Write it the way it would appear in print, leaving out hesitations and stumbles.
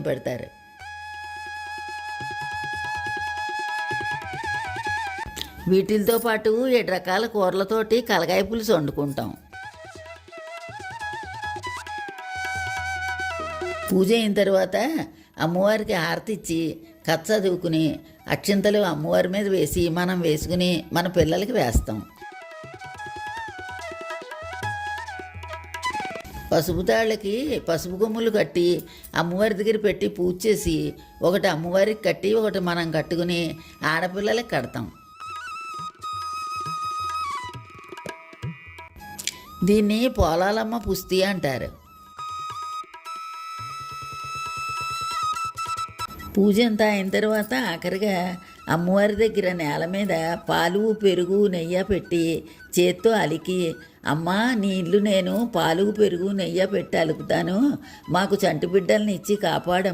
పెడతారు. వీటితో పాటు 7 రకాల కూరలతోటి కలగాయ పులుసు వండుకుంటాం. పూజ అయిన తర్వాత అమ్మవారికి హారతి ఇచ్చి కథ చదువుకుని అక్షింతలు అమ్మవారి మీద వేసి మనం వేసుకుని మన పిల్లలకి వేస్తాం. పసుపు తాళ్ళకి పసుపు కొమ్ములు కట్టి అమ్మవారి దగ్గర పెట్టి పూజ చేసి ఒకటి అమ్మవారికి కట్టి ఒకటి మనం కట్టుకుని ఆడపిల్లలకి కడతాం. దీన్ని పోలాలమ్మ పుస్తి అంటారు. పూజ అంతా అయిన తర్వాత ఆఖరిగా అమ్మవారి దగ్గర నేల మీద పాలు పెరుగు నెయ్యి పెట్టి చేత్తో అలికి, అమ్మా నీ ఇల్లు నేను పాలు పెరుగు నెయ్యి పెట్టి అలుకుతాను, మాకు చంటి బిడ్డల్ని ఇచ్చి కాపాడమ్మా